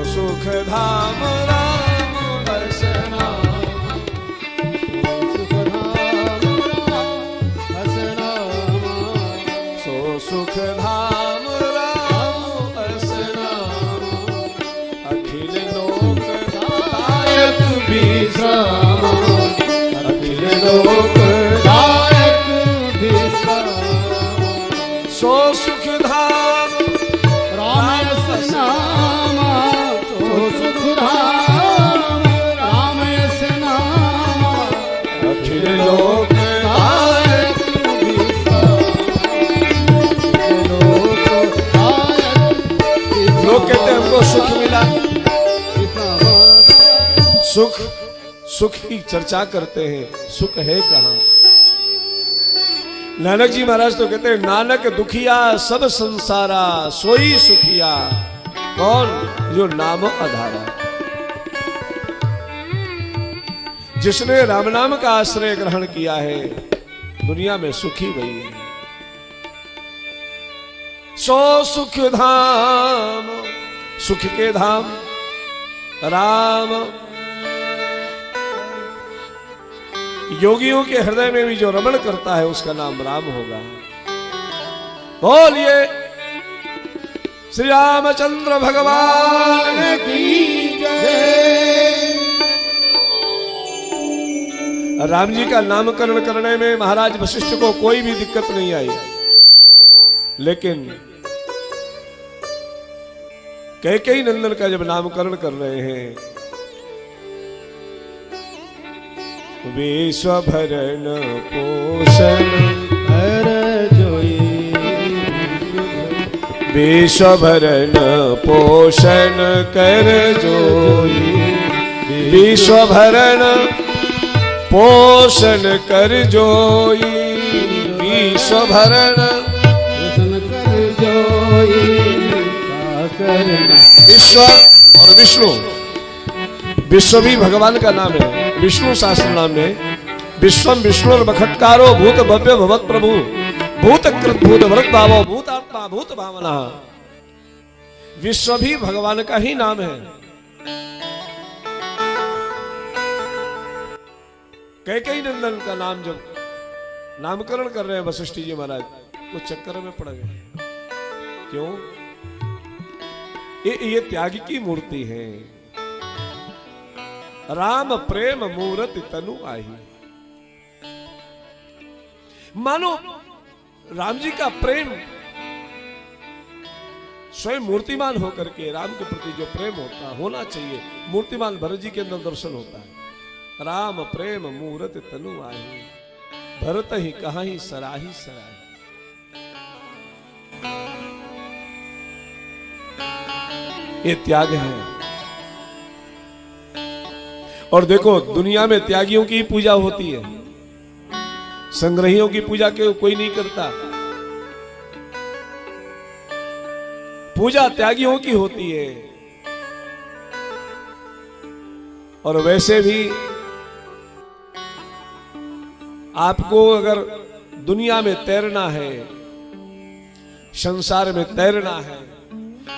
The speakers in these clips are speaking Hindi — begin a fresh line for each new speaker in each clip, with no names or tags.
सुख धाम राम बसना, सो सुख धाम राम बसना, अखिल लोक दायक विश्राम, अखिल लोक दायक विश्राम, सो सुख धाम
राम नाम, सो सुख धाम राम नाम,
अखिल लोक दायक लोग कहते हैं हमको सुख मिला, सुख सुख की चर्चा करते हैं, सुख है कहाँ? नानक जी महाराज तो कहते हैं नानक दुखिया सब संसारा सोई सुखिया, कौन? जो नाम आधारा, जिसने राम नाम का आश्रय ग्रहण किया है दुनिया में सुखी वही है। सो सुख धाम, सुख के धाम राम, योगियों के हृदय में भी जो रमण करता है उसका नाम राम होगा। बोलिए श्री रामचंद्र भगवान की जय। राम जी का नामकरण करने में महाराज वशिष्ठ को कोई भी दिक्कत नहीं आई, लेकिन कैकेयी नंदन का जब नामकरण कर रहे हैं, विश्वभरण पोषण
हर जोई,
विश्वभरण पोषण कर जोई, विश्वभरण पोषण कर जोई, विश्वभरण
पोषण कर जोई,
विश्व और विष्णु, विश्व भी भगवान का नाम है। विष्णु शास्त्र नाम में विश्वम विष्णु बखटकारो भूत भव्य भवत प्रभु, भूत कृत भूत भरत भावो भूत आत्मा भूत भावना, विश्व भी भगवान का ही नाम है। कैकेयी नंदन का नाम जब नामकरण कर रहे हैं वशिष्ठ जी महाराज, तो चक्कर में पड़ गए। क्यों? ये त्याग की मूर्ति है। राम प्रेम मूर्ति तनु आही, मानो राम जी का प्रेम स्वयं मूर्तिमान होकर के राम के प्रति जो प्रेम होना चाहिए, मूर्तिमान भरत जी के अंदर दर्शन होता है। राम प्रेम मूर्ति तनु आही, भरत ही कहा ही सराही सराही। ये त्याग है। और देखो दुनिया में त्यागियों की पूजा होती है, संग्रहियों की पूजा कोई नहीं करता। पूजा त्यागियों की होती है। और वैसे भी आपको अगर दुनिया में तैरना है, संसार में तैरना है,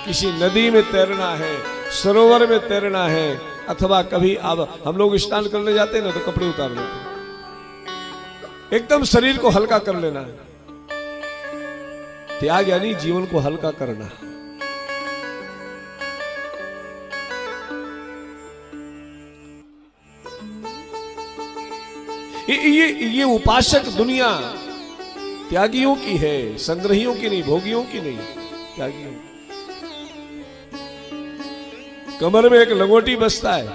किसी नदी में तैरना है, सरोवर में तैरना है, अथवा कभी अब हम लोग स्नान करने जाते हैं ना, तो कपड़े उतार लेते हैं, एकदम शरीर को हल्का कर लेना है। त्याग यानी जीवन को हल्का करना। ये उपासक दुनिया त्यागियों की है, संग्रहियों की नहीं, भोगियों की नहीं, त्यागियों। कमर में एक लंगोटी बसता है,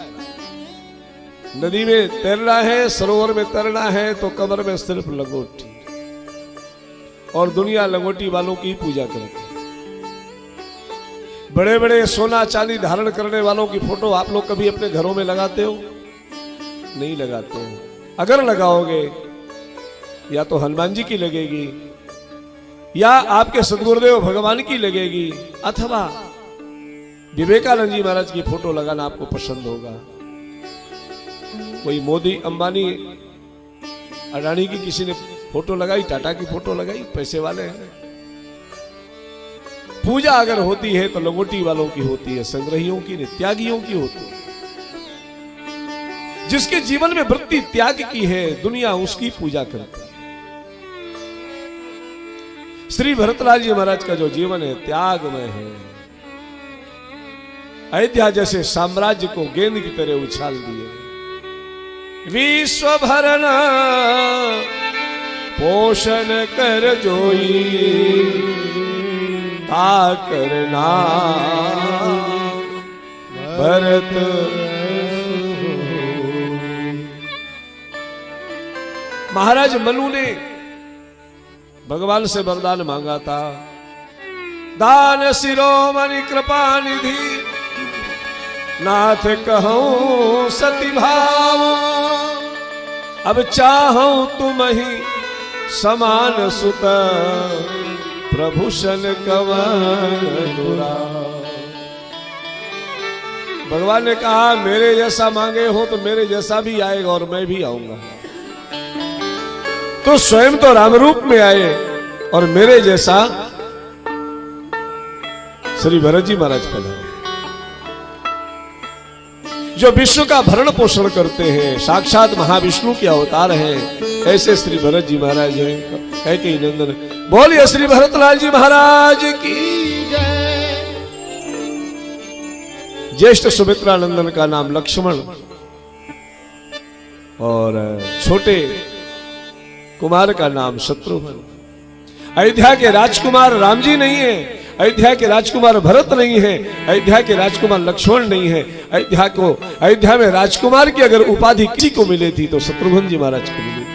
नदी में तैरना है, सरोवर में तैरना है, तो कमर में सिर्फ लंगोटी। और दुनिया लंगोटी वालों की पूजा करती है। बड़े बड़े सोना चांदी धारण करने वालों की फोटो आप लोग कभी अपने घरों में लगाते हो? नहीं लगाते हो। अगर लगाओगे या तो हनुमान जी की लगेगी, या आपके सदगुरुदेव भगवान की लगेगी, अथवा विवेकानंद जी महाराज की फोटो लगाना आपको पसंद होगा। कोई मोदी अंबानी अडानी की किसी ने फोटो लगाई, टाटा की फोटो लगाई, पैसे वाले हैं। पूजा अगर होती है तो लंगोटी वालों की होती है, संग्रहियों की नहीं, त्यागियों की होती है। जिसके जीवन में वृत्ति त्याग की है, दुनिया उसकी पूजा करती है। श्री भरतलाल जी महाराज का जो जीवन है त्यागमय है। अयोध्या जैसे साम्राज्य को गेंद की तरह उछाल दिए। विश्व भरण पोषण कर जोई ता करना भरत। महाराज मनु ने भगवान से वरदान मांगा था, दान शिरोमणि कृपा निधि नाथ कहूं सती भाव। अब चाहूं तुम ही समान सुत प्रभूषण कवन दुराव। भगवान ने कहा मेरे जैसा मांगे हो तो मेरे जैसा भी आएगा और मैं भी आऊंगा। तो स्वयं तो राम रूप में आए और मेरे जैसा श्री भरत जी महाराज पैदा, जो विश्व का भरण पोषण करते हैं, साक्षात महाविष्णु के अवतार हैं, ऐसे श्री भरत जी महाराज हैं। कैकेयी नंदन बोलिए श्री भरतलाल जी महाराज की जय। ज्येष्ठ सुमित्रा नंदन का नाम लक्ष्मण और छोटे कुमार का नाम शत्रुघ्न। अयोध्या के राजकुमार राम जी नहीं है, अयोध्या के राजकुमार भरत नहीं है, अयोध्या के राजकुमार लक्ष्मण नहीं है। अयोध्या में राजकुमार की अगर उपाधि किसी को मिली थी तो शत्रुघ्न जी महाराज को मिली थी।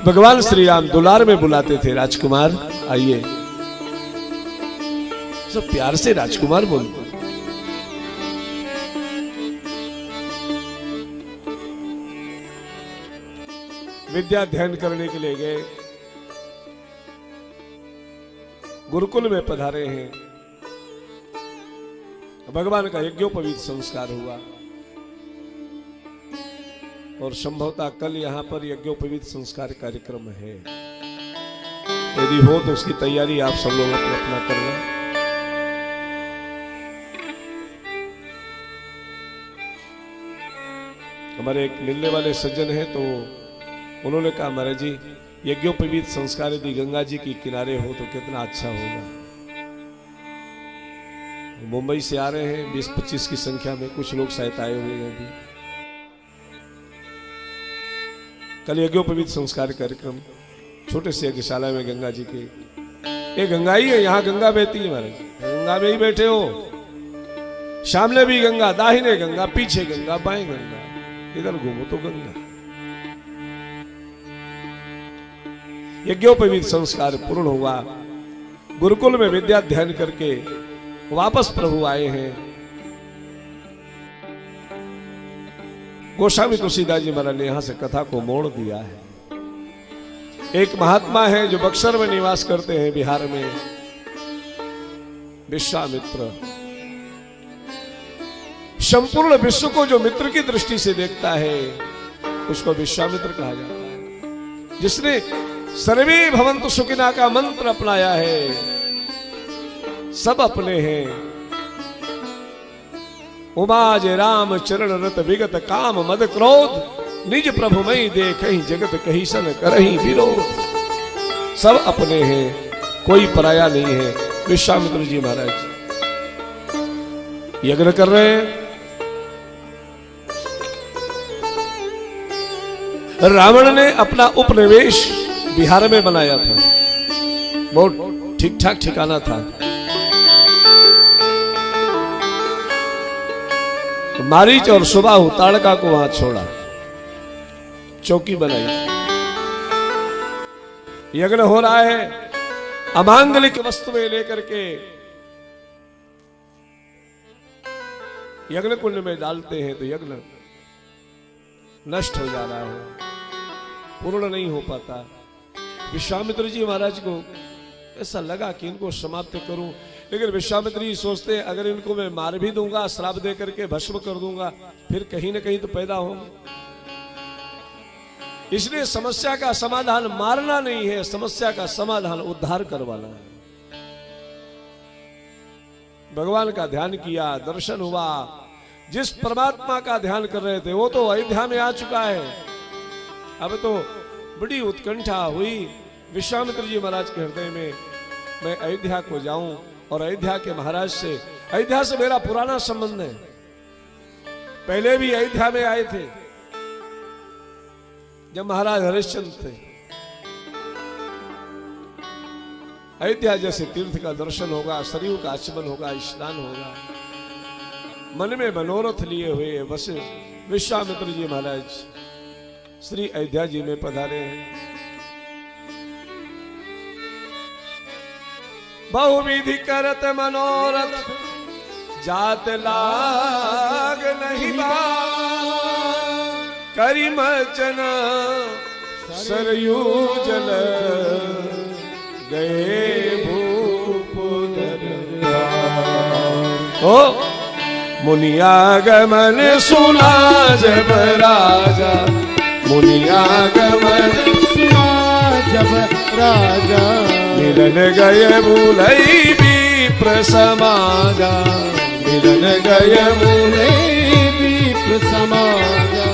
भगवान श्री राम दुलार में बुलाते थे, राजकुमार आइए, सब प्यार से राजकुमार बोलते। विद्या अध्ययन करने के लिए गए, गुरुकुल में पधारे हैं। भगवान का यज्ञोपवीत संस्कार हुआ और संभवतः कल यहां पर यज्ञोपवीत संस्कार कार्यक्रम है। यदि हो तो उसकी तैयारी आप सब लोग अपना करना। हमारे एक मिलने वाले सज्जन हैं तो उन्होंने कहा महाराज जी यज्ञोपवीत संस्कार यदि गंगा जी के किनारे हो तो कितना अच्छा होगा। मुंबई से आ रहे हैं 20-25 की संख्या में, कुछ लोग शायद आए हुए हैं अभी। कल यज्ञोपवीत संस्कार कार्यक्रम छोटे से यज्ञशाला में गंगा जी के, ये गंगा ही है, यहाँ गंगा बहती है महाराज, गंगा में ही बैठे हो। सामने भी गंगा, दाहिने गंगा, पीछे गंगा, बाएं गंगा, इधर घूमो तो गंगा। यज्ञोपवीत संस्कार पूर्ण हुआ। गुरुकुल में विद्या अध्ययन करके वापस प्रभु आए हैं। गोस्वामी तुलसीदास जी महाराज ने यहां से कथा को मोड़ दिया है। एक महात्मा है जो बक्सर में निवास करते हैं बिहार में, विश्वामित्र। संपूर्ण विश्व को जो मित्र की दृष्टि से देखता है उसको विश्वामित्र कहा जाता है। जिसने सर्वे भवन्तु सुखिना का मंत्र अपनाया है, सब अपने हैं। उमाज राम चरण रत विगत काम मद क्रोध निज प्रभु मई देखहि जगत कही सन करहि विरोध। सब अपने हैं, कोई पराया नहीं है। विश्वामित्र जी महाराज यज्ञ कर रहे हैं। रावण ने अपना उपनिवेश बिहार में बनाया था, बहुत ठीक ठाक ठिकाना था। तो मारीच और सुबाहु ताड़का को वहां छोड़ा, चौकी बनाई। यज्ञ हो रहा है, अमांगलिक वस्तुएं लेकर के यज्ञ कुंड में डालते हैं तो यज्ञ नष्ट हो जा रहा है, पूर्ण नहीं हो पाता। विश्वामित्र जी महाराज को ऐसा लगा कि इनको समाप्त करूं, लेकिन विश्वामित्र जी सोचते हैं अगर इनको मैं मार भी दूंगा, श्राप दे करके भस्म कर दूंगा, फिर कहीं ना कहीं तो पैदा होंगे। इसलिए समस्या का समाधान मारना नहीं है, समस्या का समाधान उद्धार करवाना है। भगवान का ध्यान किया, दर्शन हुआ। जिस परमात्मा का ध्यान कर रहे थे वो तो अयोध्या में आ चुका है। अब तो बड़ी उत्कंठा हुई विश्वामित्र जी महाराज के हृदय में, मैं अयोध्या को जाऊं और अयोध्या के महाराज से, अयोध्या से मेरा पुराना संबंध है, पहले भी अयोध्या में आए थे जब महाराज हरिश्चंद्र थे। अयोध्या जैसे तीर्थ का दर्शन होगा, सरयू का आचमन होगा, स्नान होगा। मन में मनोरथ लिए हुए बस विश्वामित्र जी महाराज श्री अयोध्या जी में पधारे हैं। बहुविधि करत मनोरथ जात लाग नहीं करी मचन सरयू जल गए भूपुदर। ओ मुनियागमन सुना जब राजा, मुनियागमन
सुना जब राजा,
मिलन गए भूलई विप्र समाजा, मिलन गए
बोले विप्र समाजा।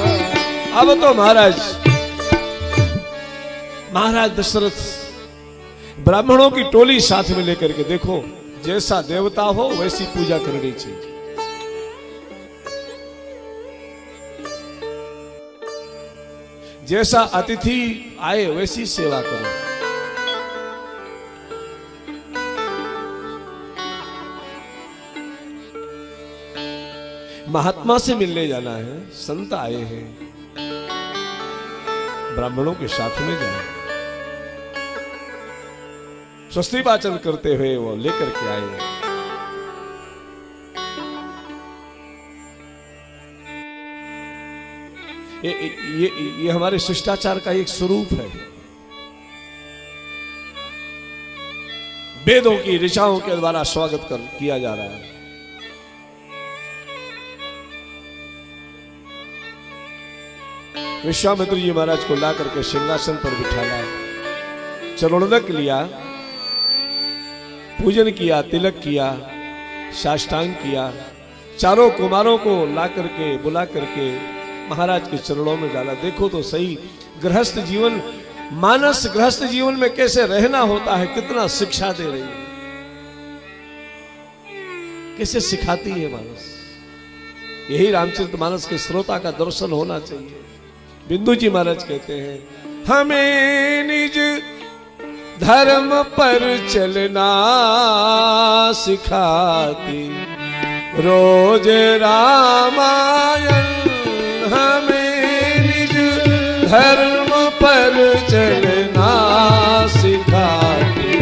अब तो महाराज दशरथ ब्राह्मणों की टोली साथ में लेकर के, देखो जैसा देवता हो वैसी पूजा करनी चाहिए। जैसा अतिथि आए वैसी सेवा करो। महात्मा से मिलने जाना है, संत आए हैं, ब्राह्मणों के साथ में जाए। स्वस्ति वाचन करते हुए वो लेकर के आए। ये हमारे शिष्टाचार का एक स्वरूप है। वेदों की ऋचाओं के द्वारा स्वागत किया जा रहा है। विश्वामित्र जी महाराज को ला करके सिंहासन पर बिठाया, चरणोदक लिया, पूजन किया, तिलक किया, साष्टांग किया। चारों कुमारों को ला करके बुला करके महाराज के चरणों में डाला। देखो तो सही गृहस्थ जीवन, मानस गृहस्थ जीवन में कैसे रहना होता है, कितना शिक्षा दे रही है, कैसे सिखाती है मानस। यही रामचरितमानस के श्रोता का दर्शन होना चाहिए। बिंदु जी महाराज कहते हैं, हमें निज धर्म पर चलना सिखाती रोज रामायण, हमें निज धर्म पर चलना सिखाती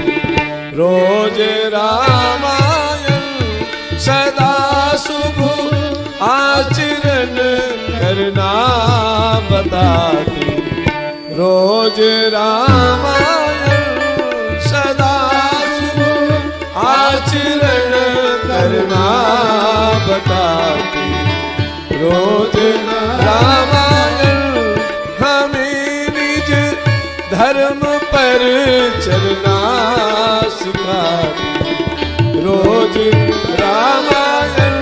रोज रामायण, सदा शुभ आचरण करना बताती रोज रामायण, सदा शुभ आचरण करना बताती रोज रामायण, हमें निज धर्म पर चलना सिखाती रोज रामायण,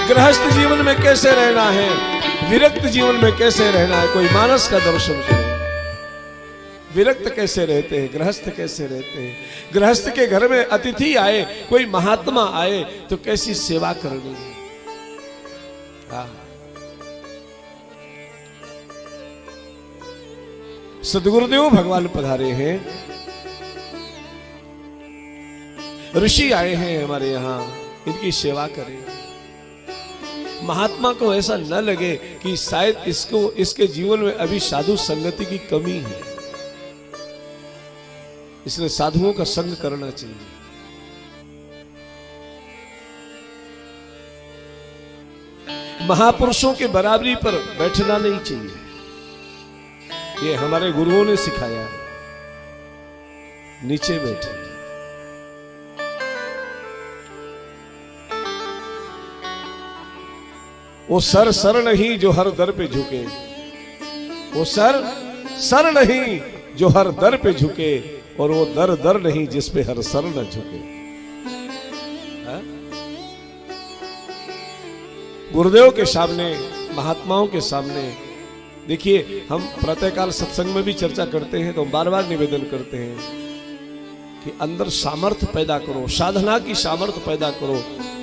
गृहस्थ जीवन में कैसे रहना है, विरक्त जीवन में कैसे रहना है, कोई मानस का दर्शन करे। विरक्त कैसे रहते हैं, गृहस्थ कैसे रहते हैं। गृहस्थ के घर में अतिथि आए, कोई महात्मा आए तो कैसी सेवा करनी है। सदगुरुदेव भगवान पधारे हैं, ऋषि आए हैं हमारे यहां, इनकी सेवा करें। महात्मा को ऐसा न लगे कि शायद इसके जीवन में अभी साधु संगति की कमी है, इसलिए साधुओं का संग करना चाहिए। महापुरुषों के बराबरी पर बैठना नहीं चाहिए, ये हमारे गुरुओं ने सिखाया। नीचे बैठे, वो सर नहीं जो हर दर पे झुके, वो सर नहीं जो हर दर पे झुके, और वो दर दर नहीं जिस पे हर सर न झुके। हा? गुरुदेव के सामने, महात्माओं के सामने, देखिए हम प्रातःकाल सत्संग में भी चर्चा करते हैं तो बार बार निवेदन करते हैं कि अंदर सामर्थ्य पैदा करो, साधना की सामर्थ्य पैदा करो,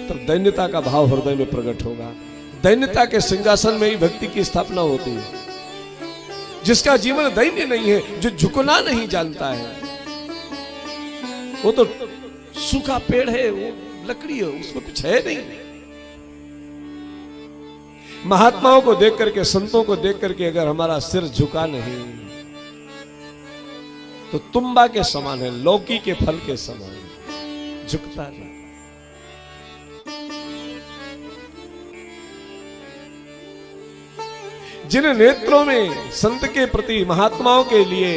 तो दैन्यता का भाव हृदय में प्रकट होगा। दैन्यता के सिंहासन में ही भक्ति की स्थापना होती है। जिसका जीवन दैन्य नहीं है, जो झुकना नहीं जानता है, वो तो सूखा पेड़ है, वो लकड़ी है, उसमें कुछ है नहीं। महात्माओं को देख करके, संतों को देख करके अगर हमारा सिर झुका नहीं तो तुम्बा के समान है, लौकी के फल के समान, झुकता नहीं। जिन नेत्रों में संत के प्रति, महात्माओं के लिए,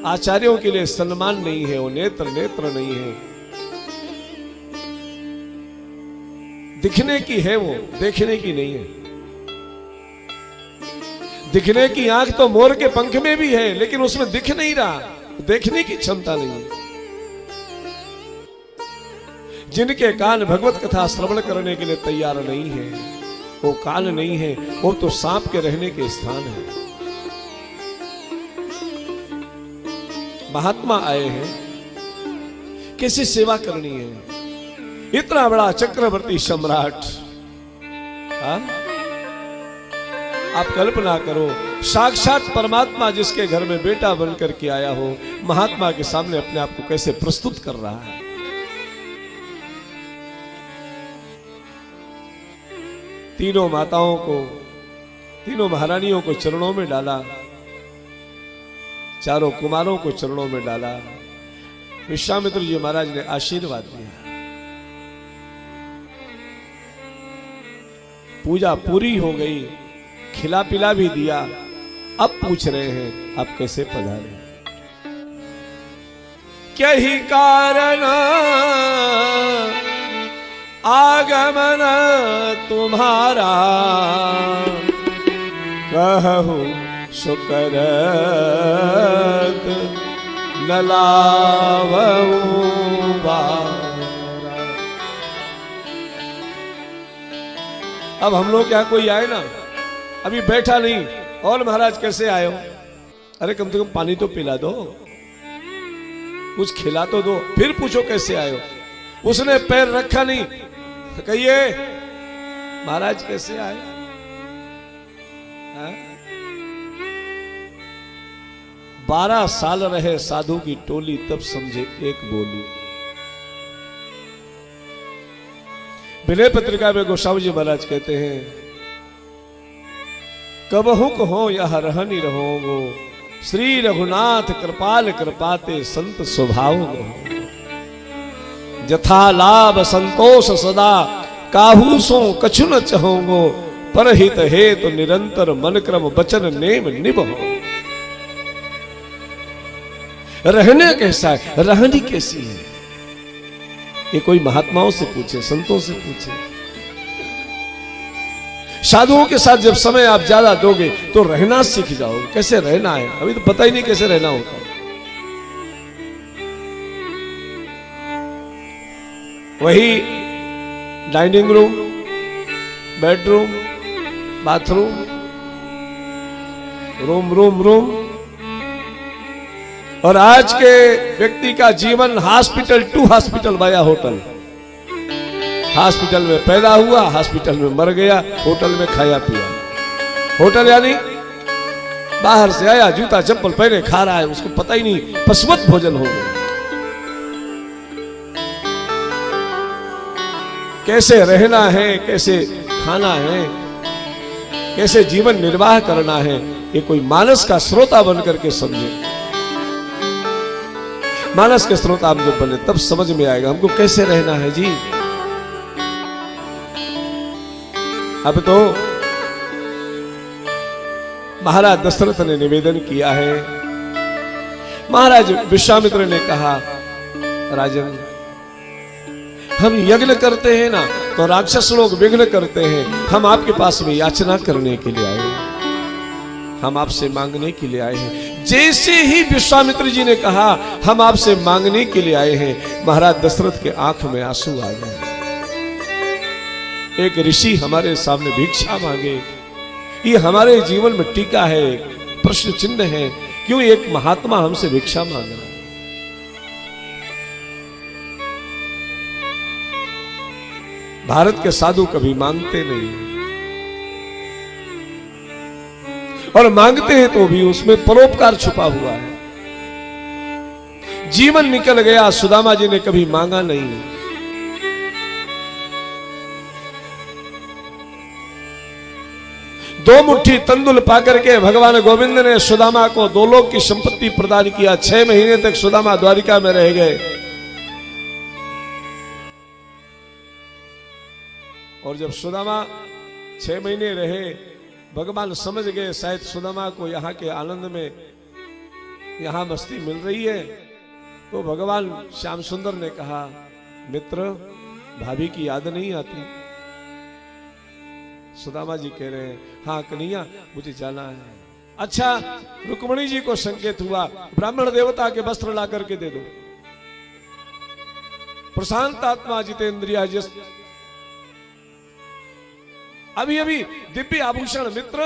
आचार्यों के लिए सम्मान नहीं है, वो नेत्र नेत्र नहीं है। दिखने की है वो, देखने की नहीं है। दिखने की आंख तो मोर के पंख में भी है, लेकिन उसमें दिख नहीं रहा, देखने की क्षमता नहीं है। जिनके कान भगवत कथा श्रवण करने के लिए तैयार नहीं है, वो कान नहीं है, वो तो सांप के रहने के स्थान है। महात्मा आए हैं, कैसी सेवा करनी है। इतना बड़ा चक्रवर्ती सम्राट, आप कल्पना करो, साक्षात परमात्मा जिसके घर में बेटा बनकर के आया हो, महात्मा के सामने अपने आप को कैसे प्रस्तुत कर रहा है। तीनों माताओं को, तीनों महारानियों को चरणों में डाला, चारों कुमारों को चरणों में डाला। विश्वामित्र जी महाराज ने आशीर्वाद दिया। पूजा पूरी हो गई, खिला पिला भी दिया। अब पूछ रहे हैं आप कैसे पधारे, क्या ही कारण आगमन तुम्हारा, कहूं शुकर न लावऊं बारा। अब हम लोग क्या, कोई आए ना, अभी बैठा नहीं, और महाराज कैसे आए हो? अरे कम से कम पानी तो पिला दो, कुछ खिला तो दो, फिर पूछो कैसे आए हो। उसने पैर रखा नहीं, कहिए महाराज कैसे आए? 12 साल रहे साधु की टोली, तब समझे एक बोली। विनय पत्रिका में गोस्वामी जी महाराज कहते हैं, कबहु कहो यह रहनी रहोगो, श्री रघुनाथ कृपाल कृपाते संत स्वभाव गो। जथा लाभ संतोष सदा, काहू सो कछु न चहोगो, परहित हे तो निरंतर मन क्रम बचन नेम निभो। रहने कैसा है, रहनी कैसी है, ये कोई महात्माओं से पूछे, संतों से पूछे। साधुओं के साथ जब समय आप ज्यादा दोगे तो रहना सीख जाओगे, कैसे रहना है। अभी तो पता ही नहीं कैसे रहना होता। वही dining room, bedroom, bathroom, room room room, और आज के व्यक्ति का जीवन hospital to hospital via hotel. Hospital में पैदा हुआ, हॉस्पिटल में मर गया, होटल में खाया पिया। होटल यानी बाहर से आया, जूता चप्पल पहने खा रहा है, उसको पता ही नहीं, पशुवत भोजन हो गया। कैसे रहना है, कैसे खाना है, कैसे जीवन निर्वाह करना है, ये कोई मानस का श्रोता बनकर के समझे। मानस के श्रोता हम जब बने तब समझ में आएगा हमको कैसे रहना है जी। अब तो महाराज दशरथ ने निवेदन किया है। महाराज विश्वामित्र ने कहा, राजन हम यज्ञ करते हैं ना, तो राक्षस लोग विघ्न करते हैं। हम आपके पास में याचना करने के लिए आए हैं, हम आपसे मांगने के लिए आए हैं। जैसे ही विश्वामित्र जी ने कहा हम आपसे मांगने के लिए आए हैं, महाराज दशरथ के आंख में आंसू आ गए। एक ऋषि हमारे सामने भिक्षा मांगे, ये हमारे जीवन में टीका है, प्रश्न चिन्ह है, क्यों एक महात्मा हमसे भिक्षा मांग रहा है। भारत के साधु कभी मांगते नहीं, और मांगते हैं तो भी उसमें परोपकार छुपा हुआ है। जीवन निकल गया, सुदामा जी ने कभी मांगा नहीं। दो मुट्ठी तंदुल पाकर के भगवान गोविंद ने सुदामा को 2 लोक की संपत्ति प्रदान किया। 6 महीने तक सुदामा द्वारिका में रह गए, और जब सुदामा 6 महीने रहे, भगवान समझ गए शायद सुदामा को यहाँ के आनंद में, यहाँ मस्ती मिल रही है, तो भगवान श्याम सुंदर ने कहा, मित्र भाभी की याद नहीं आती? सुदामा जी कह रहे हैं, हाँ कन्हैया मुझे जाना है। अच्छा, रुक्मणी जी को संकेत हुआ, ब्राह्मण देवता के वस्त्र ला करके दे दो। प्रशांत आत्मा जितेंद्रिया, जिस अभी अभी दिव्य आभूषण, मित्र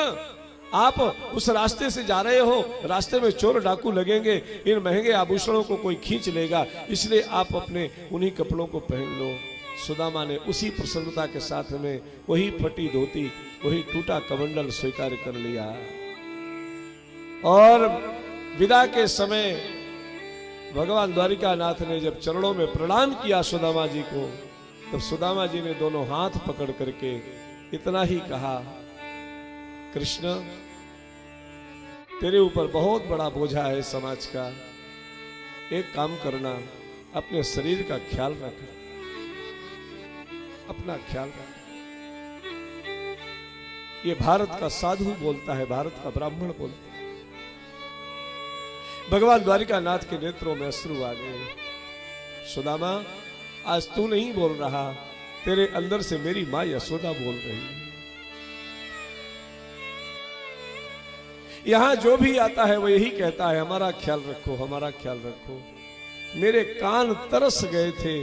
आप उस रास्ते से जा रहे हो, रास्ते में चोर डाकू लगेंगे, इन महंगे आभूषणों को कोई खींच लेगा, इसलिए आप अपने उन्हीं कपड़ों को पहन लो। सुदामा ने उसी प्रसन्नता के साथ में वही फटी धोती, वही टूटा कमंडल स्वीकार कर लिया। और विदा के समय भगवान द्वारिकानाथ ने जब चरणों में प्रणाम किया सुदामा जी को, तब सुदामा जी ने दोनों हाथ पकड़ करके इतना ही कहा, कृष्ण तेरे ऊपर बहुत बड़ा बोझा है समाज का, एक काम करना, अपने शरीर का ख्याल रख, अपना ख्याल रख। ये भारत का साधु बोलता है, भारत का ब्राह्मण बोलता है। भगवान द्वारिकानाथ के नेत्रों में अश्रु आ गए। सुदामा आज तू नहीं बोल रहा, तेरे अंदर से मेरी मां यशोदा बोल रही है। यहां जो भी आता है वो यही कहता है, हमारा ख्याल रखो, हमारा ख्याल रखो। मेरे कान तरस गए थे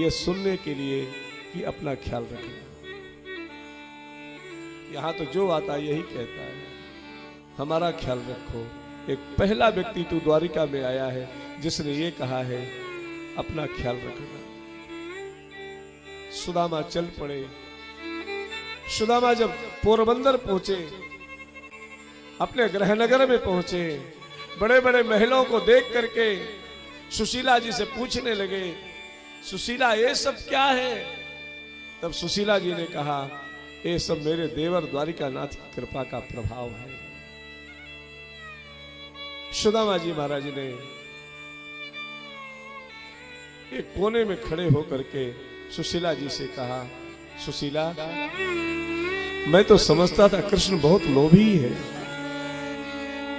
ये सुनने के लिए कि अपना ख्याल रखना। यहां तो जो आता है यही कहता है, हमारा ख्याल रखो। एक पहला व्यक्ति तो द्वारिका में आया है जिसने ये कहा है, अपना ख्याल रखना। सुदामा चल पड़े। सुदामा जब पोरबंदर पहुंचे, अपने गृहनगर में पहुंचे, बड़े बड़े महलों को देख करके सुशीला जी से पूछने लगे, सुशीला ये सब क्या है? तब सुशीला जी ने कहा, ये सब मेरे देवर द्वारिकानाथ की कृपा का प्रभाव है। सुदामा जी महाराज ने एक कोने में खड़े होकर के सुशीला जी से कहा, सुशीला मैं तो समझता था कृष्ण बहुत लोभी है,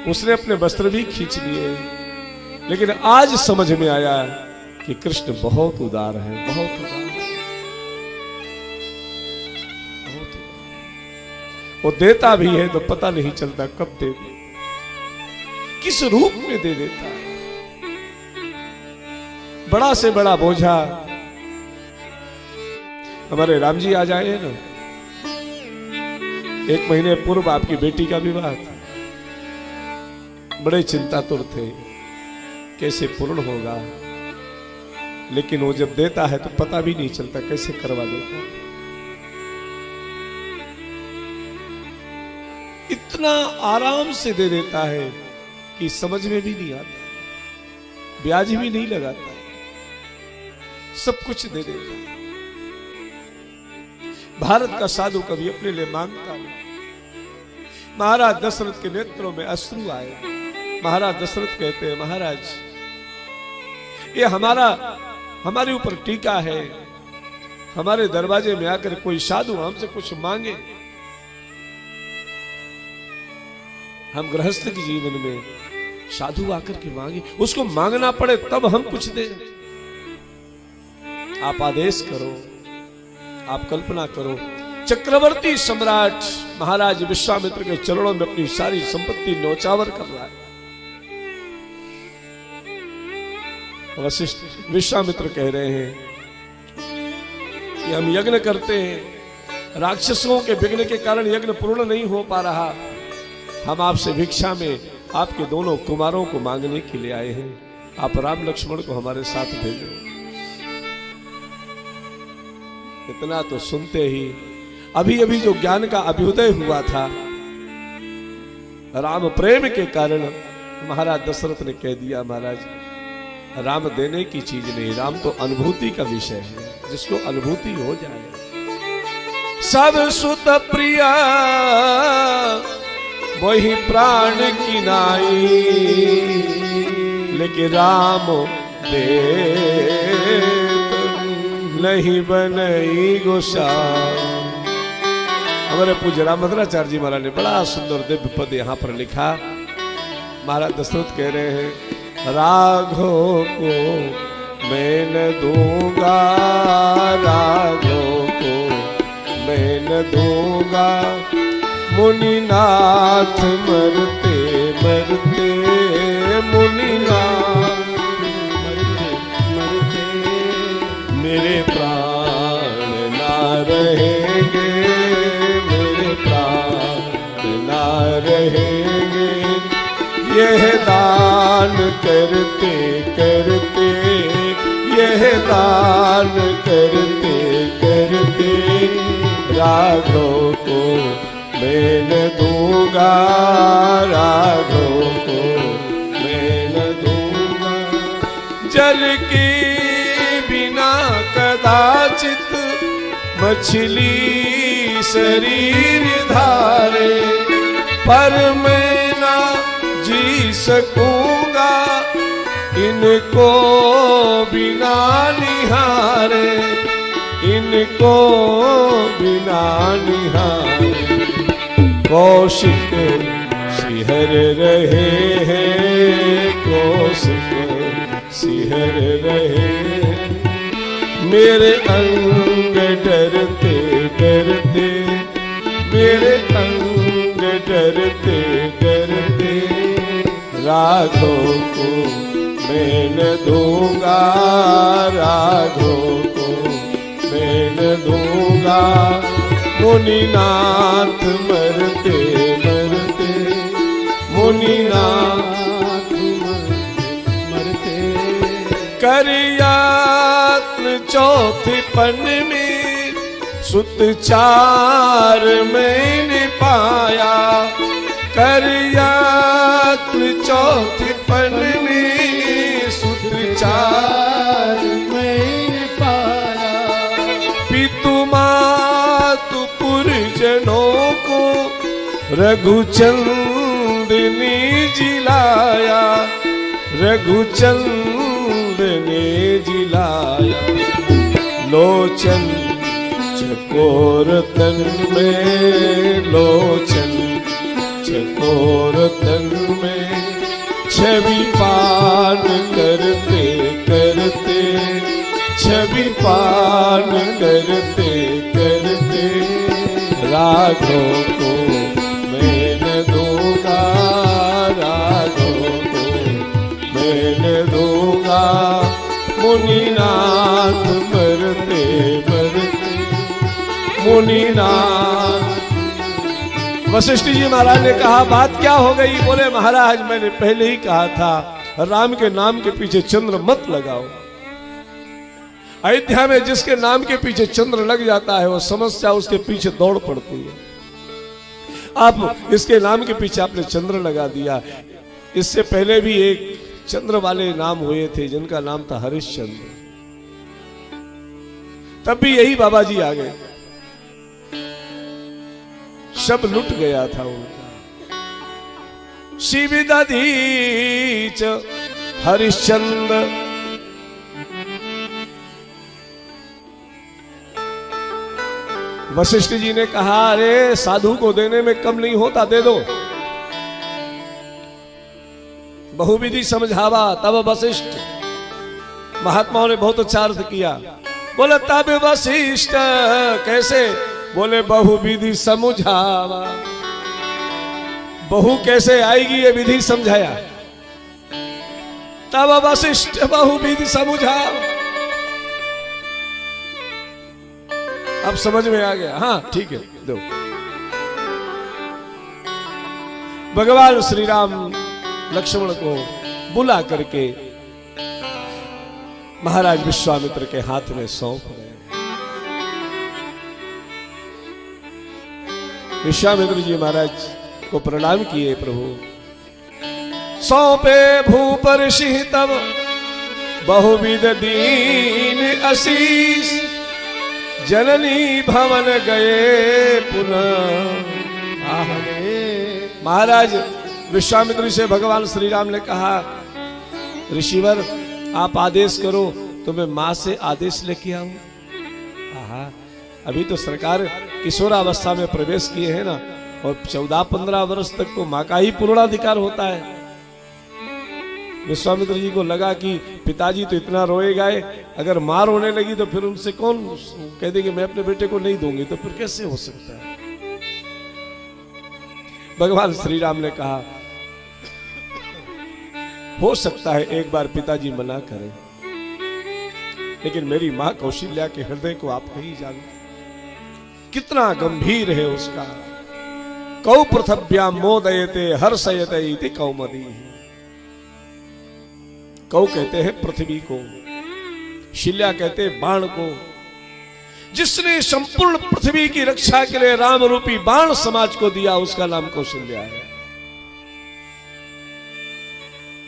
उसने अपने वस्त्र भी खींच लिए, लेकिन आज समझ में आया कि कृष्ण बहुत उदार है, बहुत उदार है, बहुत उदार। वो देता भी है तो पता नहीं चलता कब दे दे, किस रूप में दे देता है। बड़ा से बड़ा बोझा हमारे राम जी आ जाए ना, 1 महीने पूर्व आपकी बेटी का विवाह था, बड़े चिंतातुर थे कैसे पूर्ण होगा, लेकिन वो जब देता है तो पता भी नहीं चलता कैसे करवा देता है। इतना आराम से दे देता है कि समझ में भी नहीं आता, ब्याज भी नहीं लगाता, सब कुछ दे देता है। भारत का साधु कभी अपने लिए मांगता नहीं। महाराज दशरथ के नेत्रों में अश्रु आए। महाराज दशरथ कहते हैं, महाराज ये हमारे ऊपर टीका है, हमारे दरवाजे में आकर कोई साधु हमसे कुछ मांगे, हम गृहस्थ के जीवन में साधु आकर के मांगे, उसको मांगना पड़े तब हम कुछ दें। आप आदेश करो, आप कल्पना करो, चक्रवर्ती सम्राट महाराज विश्वामित्र के चरणों में अपनी सारी संपत्ति न्यौछावर कर रहा है, वशिष्ठ विश्वामित्र कह रहे हैं कि हम यज्ञ करते हैं, राक्षसों के विघ्न के कारण यज्ञ पूर्ण नहीं हो पा रहा, हम आपसे भिक्षा में आपके दोनों कुमारों को मांगने के लिए आए हैं, आप राम लक्ष्मण को हमारे साथ भेजो। इतना तो सुनते ही अभी अभी जो ज्ञान का अभ्युदय हुआ था, राम प्रेम के कारण महाराज दशरथ ने कह दिया, महाराज राम देने की चीज नहीं, राम तो अनुभूति का विषय है, जिसको अनुभूति हो जाए। सब सुत प्रिया वही प्राण की नाई, लेकिन राम दे नहीं बनई गोसाई। हमारे पूज्य रामभद्राचार्य जी महाराज ने बड़ा सुंदर दिव्य पद यहाँ पर लिखा। महाराज दशरथ कह रहे हैं, राघव को मैं न दूंगा, राघव को मैं न दूंगा, मुनिनाथ मरते मरते, मुनिनाथ मरते मरते, मेरे प्राण ना रहेंगे, मेरे प्राण ना रहेंगे, यह दान करते करते, यह दान करते करते, राघव को मैं न दूंगा, राघव को मैं न दूंगा। जल के बिना कदाचित मछली शरीर धारे, पर मैं ना जी सकूंगा इनको बिना निहारे, इनको बिना निहारे। कौशिक सिहर रहे हैं, कौशिक सिहर रहे, मेरे अंग डरते डरते, मेरे अंग डरते डरते, राघव को मैं न दूंगा, राघव को मैं न दूंगा, मुनिनाथ मरते मरते, मुनिनाथ मरते। करियात्न चौथे पन में सुत चार मैंने पाया, करियात्न चौथे पन में सुत चार मैंने पाया, पितु मातु पुरजनों को रघुचंद ने जिलाया, रघुचंद ने जिलाया। लोचन चकोर तन में, लोचन चकोर तन में, छवि पान करते करते, छवि पान करते करते, राघव को मैं न दूंगा, राघव को मैं न दूंगा, मुनिनाथ मरते मरते, मुनिनाथ। वशिष्ठ जी महाराज ने कहा, बात क्या हो गई? बोले महाराज मैंने पहले ही कहा था, राम के नाम के पीछे चंद्र मत लगाओ। अयोध्या में जिसके नाम के पीछे चंद्र लग जाता है वो समस्या उसके पीछे दौड़ पड़ती है। आप इसके नाम के पीछे आपने चंद्र लगा दिया। इससे पहले भी एक चंद्र वाले नाम हुए थे जिनका नाम था हरिश्चंद्र, तब भी यही बाबा जी आ गए, सब लुट गया था उनका। शिविदधीच हरिश्चंद्र, वशिष्ठ जी ने कहा, अरे साधु को देने में कम नहीं होता, दे दो। बहुविधि समझावा तब वशिष्ठ, महात्माओं ने बहुत अच्छा अर्थ किया। बोले तब वशिष्ठ कैसे? बोले बहुविधि समझावा। बहु कैसे आएगी ये विधि समझाया। तब वशिष्ठ बहुविध समुझा। अब समझ में आ गया? हाँ ठीक है, दो। भगवान श्री राम लक्ष्मण को बुला करके महाराज विश्वामित्र के हाथ में सौंप गए। विश्वामित्र जी महाराज को प्रणाम किए। प्रभु सौंपे भूपर सिंह तब बहुविध दीन आशीष, जननी भवन गए पुनः। महाराज विश्वामित्र से भगवान श्री राम ने कहा, ऋषिवर आप आदेश करो तो मैं मां से आदेश लेके आऊं। अभी तो सरकार किशोरावस्था में प्रवेश किए हैं ना, और 14-15 वर्ष तक तो मां का ही पूर्णाधिकार होता है। विश्वामित्र जी को लगा कि पिताजी तो इतना रोएगा, अगर मां रोने लगी तो फिर उनसे कौन कह देगी मैं अपने बेटे को नहीं दूंगी, तो फिर कैसे हो सकता है। भगवान श्री राम ने कहा, हो सकता है एक बार पिताजी मना करें, लेकिन मेरी मां कौशल्या के हृदय को आप नहीं जानते, कितना गंभीर है उसका। कौ पृथव्याम मोदयते हर्षयते इति कौमदी। कौ कहते हैं पृथ्वी को, शिल्या कहते हैं बाण को। जिसने संपूर्ण पृथ्वी की रक्षा के लिए राम रूपी बाण समाज को दिया, उसका नाम कौशल्या है।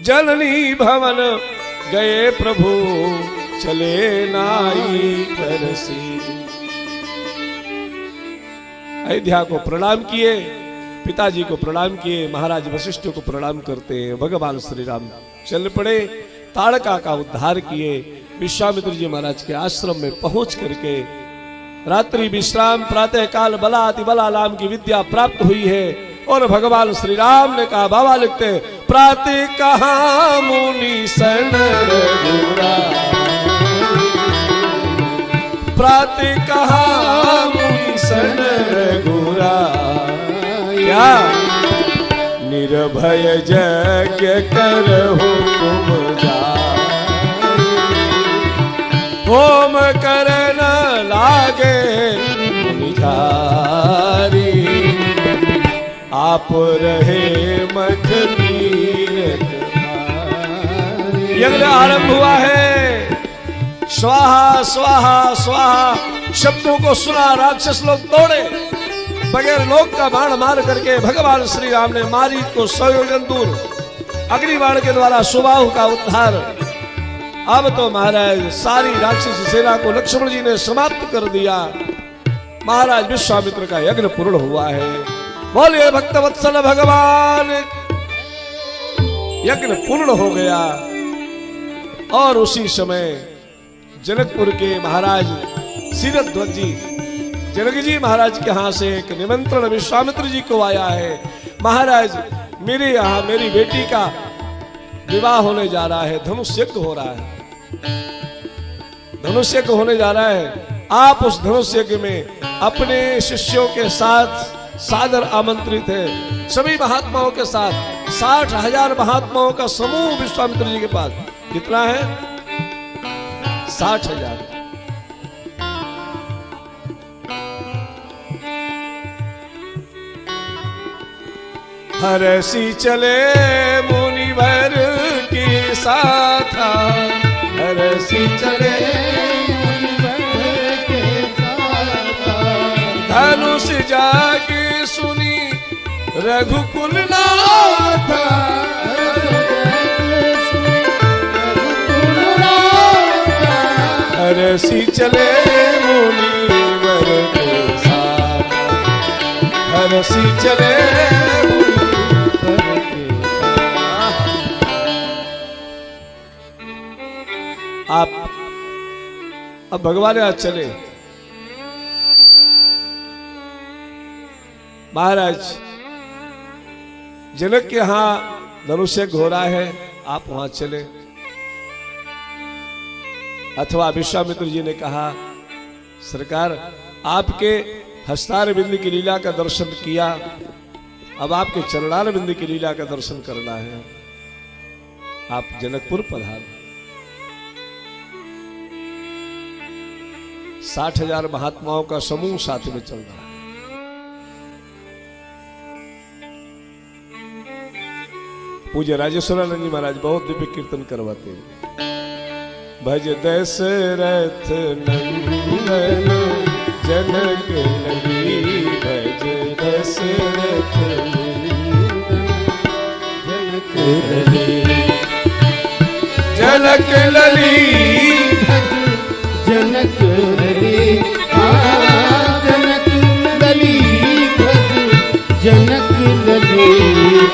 जननी भवन गए प्रभु चले नाई करसी। अयोध्या को प्रणाम किए, पिताजी को प्रणाम किए, महाराज वशिष्ठ को प्रणाम करते हैं। भगवान श्री राम चल पड़े, ताड़का का उद्धार किए। विश्वामित्र जी महाराज के आश्रम में पहुंच करके रात्रि विश्राम, प्रातः काल बला अति बला नाम की विद्या प्राप्त हुई है। और भगवान श्री राम ने कहा, बाबा लिखते हैं, प्रातः कहा मुनि सन रघुरा, प्रातः कहा मुनि सन रघुरा, क्या निर्भय यज्ञ करहु तुम जाय, होम करन लागे मुनिझारी, आप रहे मठ तीरथ। यज्ञ आरंभ हुआ है। स्वाहा स्वाहा स्वाहा शब्दों को सुना, राक्षस लोग दौड़े, बगैर लोक का बाण मार करके भगवान श्री राम ने मारीच को 100 योजन दूर अग्निबाण के द्वारा सुबाहु का उद्धार। अब तो महाराज सारी राक्षस सेना को लक्ष्मण जी ने समाप्त कर दिया। महाराज विश्वामित्र का यज्ञ पूर्ण हुआ है। बोलिए भक्तवत्सल भगवान। यज्ञ पूर्ण हो गया और उसी समय जनकपुर के महाराज सीरध्वज जी, जनक जी महाराज के यहां से एक निमंत्रण विश्वामित्र जी को आया है। महाराज मेरे यहां मेरी बेटी का विवाह होने जा रहा है, धनुष यज्ञ हो रहा है, धनुष यज्ञ होने जा रहा है। आप उस धनुष यज्ञ में अपने शिष्यों के साथ सादर आमंत्रित है। सभी महात्माओं के साथ 60,000 महात्माओं का समूह विश्वामित्र जी के पास। कितना है? 60,000। हरसी चले मुनिवर के साथ, हरसी चले मुनिवर के साथ, धनुष जाके सुनी रघुकुल नाथ, हरसी चले मुनिवर के साथ, हरसी चले आप। अब भगवान आज चले। महाराज जनक के यहां धनुष यज्ञ हो रहा है, आप वहां चले। अथवा विश्वामित्र जी ने कहा, सरकार आपके हस्तार बिंद की लीला का दर्शन किया, अब आपके चरणार बिंद की लीला का दर्शन करना है। आप जनकपुर पधारो। 60,000 महात्माओं का समूह साथ में चल रहा है। पूज्य राजेश्वरानंद जी महाराज बहुत दिव्य कीर्तन करवाते हैं। भज दशरथ नंदन जनक लली, भज दशरथ जनक लली,
जनक लली, जनक लली, जनक लली,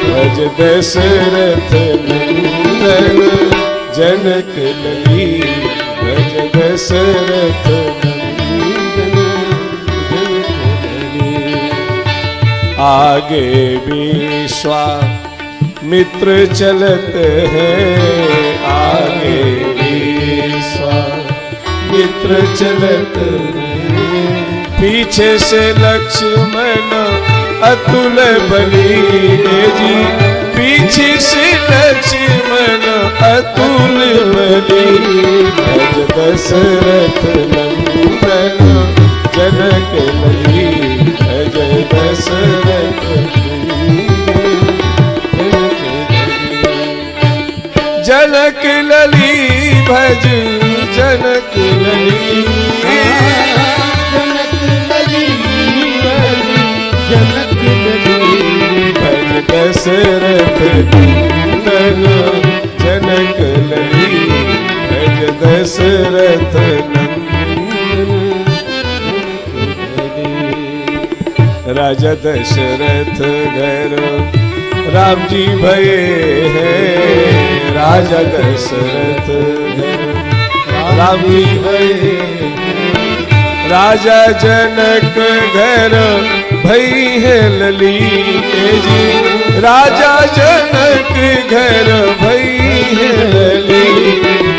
भज दशरथ नंदन जनक लली, भज दशरथ नंदन जनक लली। आगे विश्वामित्र चलत है, आगे विश्वामित्र चलत है, पीछे से लक्ष्मण अतुल बली जी, पीछे से लक्ष्मण अतुल बली, भज दशरथ नंदन जनक लली, भज दशरथ जनक लली, भज जनक लली,
जनक लली,
भज दशरथ नंदन जनक लली, भज दशरथ नंदन। राजा दशरथ घर राम जी भये हैं, राजा दशरथ घर राम जी भये, राजा जनक घर भई है लली जी, राजा जनक घर भई है लली,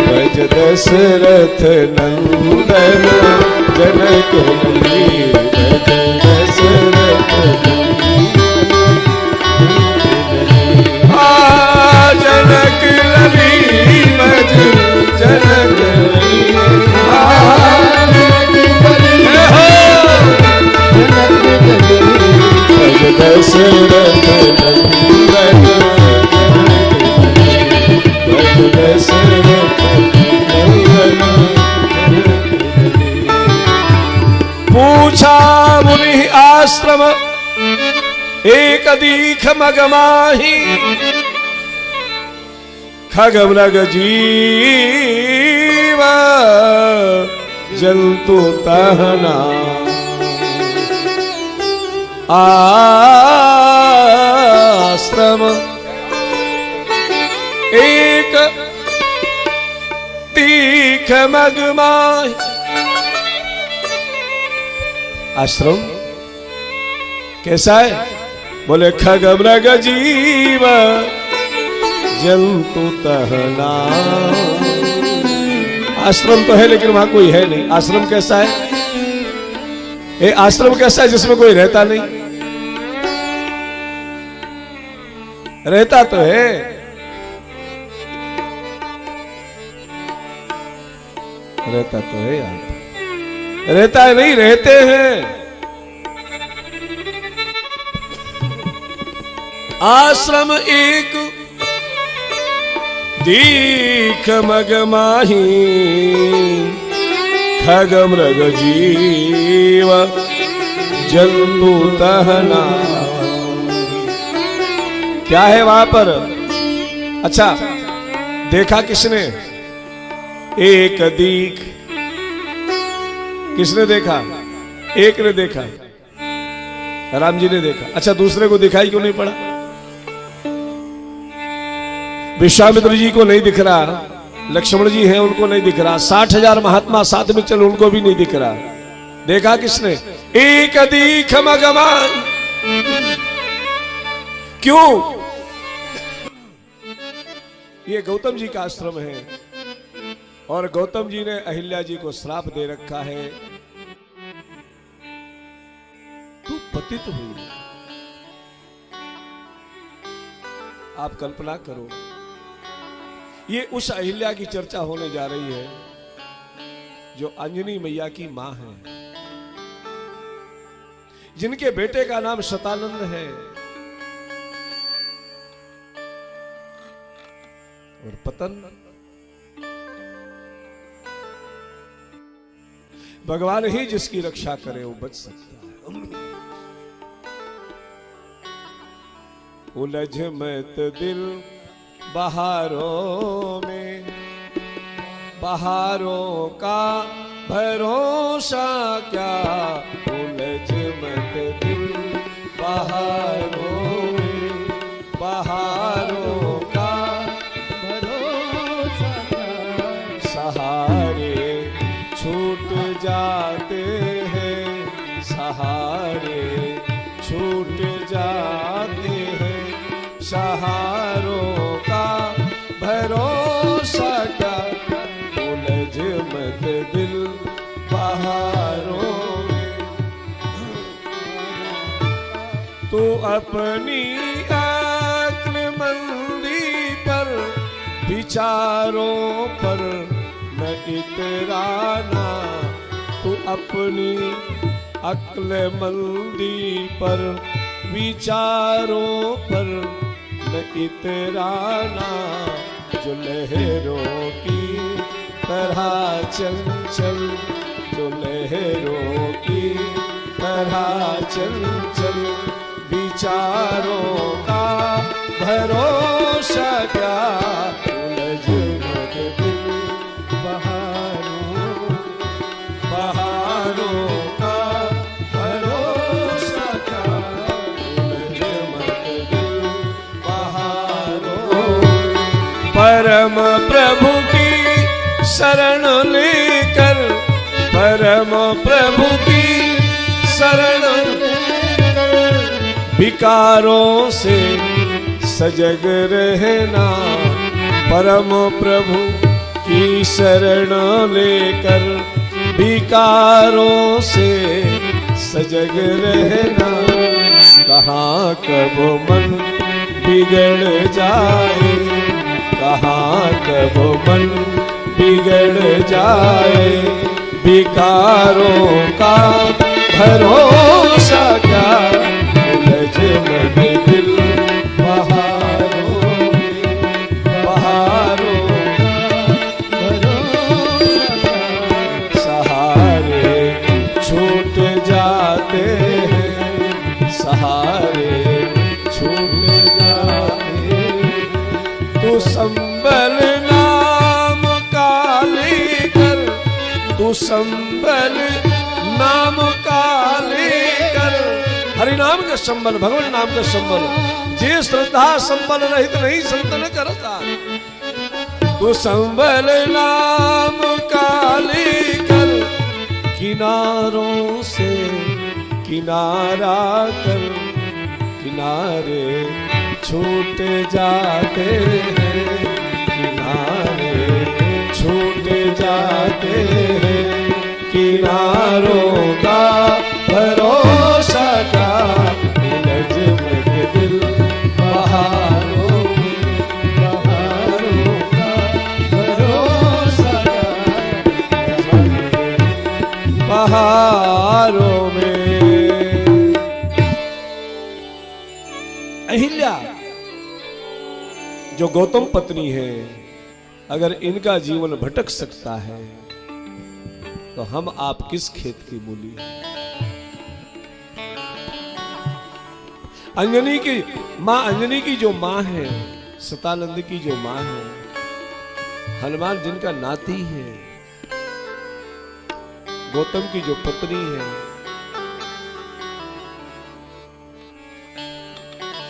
भज दशरथ नंदन जनक लली, भज दशरथ जनक लली, भज जनक लली, भज दशरथ नंदन, भज दशरथ नंदन। पूछा मुनि आश्रम एक दीख मगमाही, खग मृग जीव जंतु तहना, आश्रम एक तीख मगमाही। आश्रम कैसा है? बोले खग मृग जीव जंतु तहना। आश्रम तो है लेकिन वहां कोई है नहीं। आश्रम कैसा है? ये आश्रम कैसा है जिसमें कोई रहता नहीं? रहता तो है, रहता तो है यार, रहता है नहीं, रहते हैं। आश्रम एक दीख मगमाही, खग मृग जीव जंतु तहना। क्या है वहां पर? अच्छा, देखा किसने? एक दीख। किसने देखा? एक ने देखा, राम जी ने देखा। अच्छा, दूसरे को दिखाई क्यों नहीं पड़ा? विश्वामित्र जी को नहीं दिख रहा, लक्ष्मण जी हैं उनको नहीं दिख रहा, 60,000 महात्मा साथ में चल उनको भी नहीं दिख रहा। देखा किसने? एक दीख मगमान। क्यों? ये गौतम जी का आश्रम है और गौतम जी ने अहिल्या जी को श्राप दे रखा है, तू पतित हुई। आप कल्पना करो, ये उस अहिल्या की चर्चा होने जा रही है जो अंजनी मैया की मां है, जिनके बेटे का नाम शतानंद है और पतन भगवान ही जिसकी रक्षा करे वो बच सकता है। उलझ मत दिल बहारों में, बहारों का भरोसा क्या, उलझ मत दिल बहारों में, बहारों का
भरोसा क्या,
सहारे छूट जाते हैं, सहारे छूट जाते हैं, सहारों का भरोसा क्या, उलझ मत दिल बहारों में। तू अपनी अक्लमंदी पर, विचारों पर न इतराना, तू अपनी अक्लमंदी पर, विचारों पर न इतराना, जो लहरों की तरह चंचल, जो लहरों की तरह चंचल, विचारों का भरोसा क्या, उलझ मत दिल बहारों, बहारों का भरोसा क्या, उलझ मत दिल बहारों। परम प्रभु की शरण लेकर, परम प्रभु की शरण लेकर, विकारों से सजग रहना, परम प्रभु की शरण लेकर, विकारों से सजग रहना, कहाँ कब मन बिगड़ जाए, कहाँ कब मन बिगड़ जाए, विकारों का भरोसा क्या, उलझ मत दिल बहारों में, बहारों का भरोसा क्या, सहारे छूट जाते हैं, सहारे छूट जाते हैं। तू संबल नाम का लेकर, तू संबल नाम का लेकर, हरि नाम का संबल, भगवान नाम का संबल, जे श्रद्धा संबल रहित नहीं संतन करता, तू संबल नाम का लेकर, किनारों से किनारा कर, किनारे छूट जाते हैं, किनारे छूट जाते हैं, किनारों का भरोसा क्या, उलझ मत दिल बहारों में, बहारों का भरोसा क्या, बहारों में। अहिल्या जो गौतम पत्नी है, अगर इनका जीवन भटक सकता है तो हम आप किस खेत की मूली हैं। अंजनी की मां, अंजनी की जो मां है, सतानंद की जो मां है, हनुमान जिनका नाती है, गौतम की जो पत्नी है,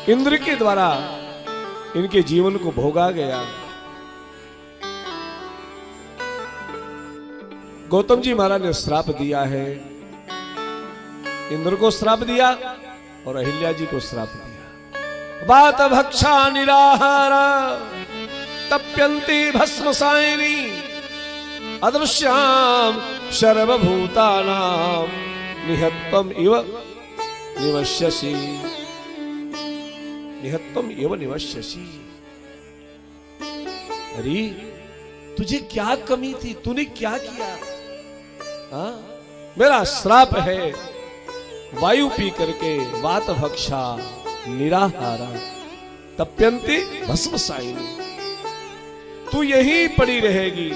इंद्र के द्वारा इनके जीवन को भोगा गया। गौतम जी महाराज ने श्राप दिया है, इंद्र को श्राप दिया और अहिल्या जी को श्राप दिया। बात भक्षा निराहारा तप्यन्ति भस्मसायिनी, अदृश्याम सर्वभूतानां निहत्वम इव निवश्यसि, निहत्वम इव निवश्यसि। अरे तुझे क्या कमी थी, तूने क्या किया? हाँ, मेरा श्राप है वायु पी करके वात भक्षा निराहारा तप्यंती भस्म साइनी। तू यहीं पड़ी रहेगी,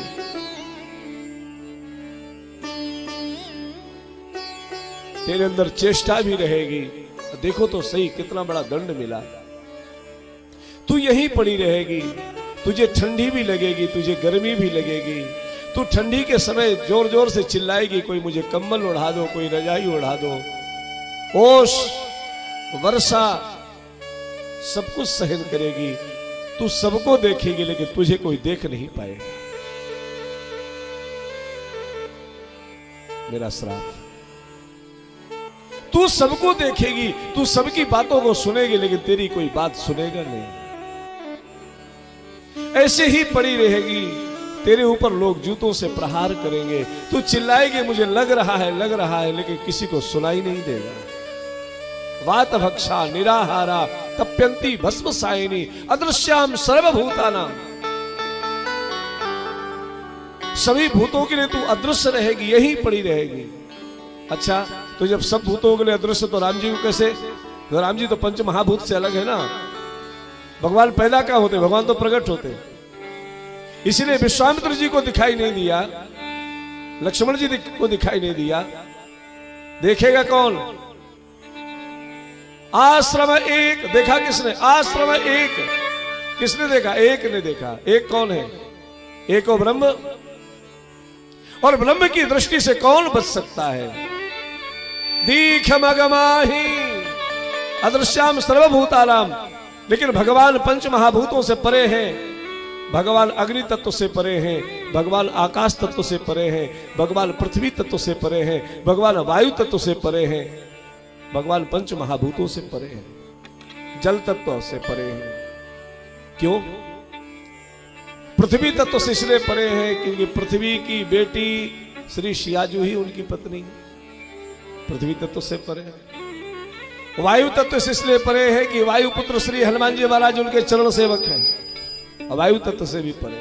तेरे अंदर चेष्टा भी रहेगी। देखो तो सही कितना बड़ा दंड मिला। तू यहीं पड़ी रहेगी, तुझे ठंडी भी लगेगी, तुझे गर्मी भी लगेगी। तू ठंडी के समय जोर जोर से चिल्लाएगी, कोई मुझे कंबल ओढ़ा दो, कोई रजाई ओढ़ा दो। ओश वर्षा सब कुछ सहन करेगी, तू सबको देखेगी लेकिन तुझे कोई देख नहीं पाएगा। मेरा श्राप, तू सबको देखेगी, तू सबकी बातों को सुनेगी लेकिन तेरी कोई बात सुनेगा नहीं। ऐसे ही पड़ी रहेगी, तेरे ऊपर लोग जूतों से प्रहार करेंगे। तू चिल्लाएगी मुझे लग रहा है, लग रहा है, लेकिन किसी को सुनाई नहीं देगा। वात भक्षा निराहारा तप्यंती भस्म सायिनी अदृश्याम सर्वभूतानाम। सभी भूतों के लिए तू अदृश्य रहेगी, यहीं पड़ी रहेगी। अच्छा, तो जब सब भूतों के लिए अदृश्य तो राम जी को कैसे? तो राम जी तो पंच महाभूत से अलग है ना। भगवान पैदा क्या होते? भगवान तो प्रकट होते। इसीलिए विश्वामित्र जी को दिखाई नहीं दिया, लक्ष्मण जी को दिखाई नहीं दिया। देखेगा कौन? आश्रम एक देखा किसने? आश्रम एक किसने देखा? एक ने देखा। एक कौन है? एको ब्रह्म। और ब्रह्म की दृष्टि से कौन बच सकता है? दीख मगमाही अदृश्याम सर्वभूतानाम। लेकिन भगवान पंच महाभूतों से परे हैं, भगवान अग्नि तत्व से परे हैं, भगवान आकाश तत्व से परे हैं, भगवान पृथ्वी तत्व से परे हैं, भगवान वायु तत्व से परे हैं, भगवान पंच महाभूतों से परे हैं, जल तत्व से परे हैं। क्यों? पृथ्वी तत्व से इसलिए परे हैं क्योंकि पृथ्वी की बेटी श्री शियाजू ही उनकी पत्नी, पृथ्वी तत्व से परे है। वायु तत्व से इसलिए परे है कि वायु पुत्र श्री हनुमान जी महाराज उनके चरण सेवक हैं, वायु तत्व से भी परे।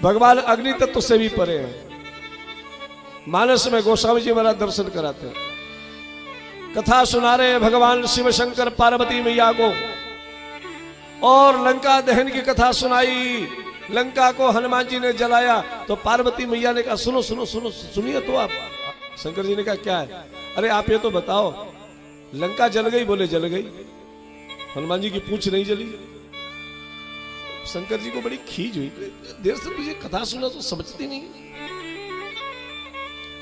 भगवान अग्नि तत्व से भी परे हैं। मानस में गोस्वामी जी महाराज दर्शन कराते हैं, कथा सुना रहे हैं भगवान शिव शंकर पार्वती मैया को, और लंका दहन की कथा सुनाई। लंका को हनुमान जी ने जलाया तो पार्वती मैया ने कहा सुनो सुनो सुनो सुनिए तो आप। शंकर जी ने कहा क्या है? अरे आप ये तो बताओ, लंका जल गई? बोले जल गई। हनुमान जी की पूंछ नहीं जली। शंकर जी को बड़ी खीज हुई, देर से तुझे कथा सुना तो समझती नहीं।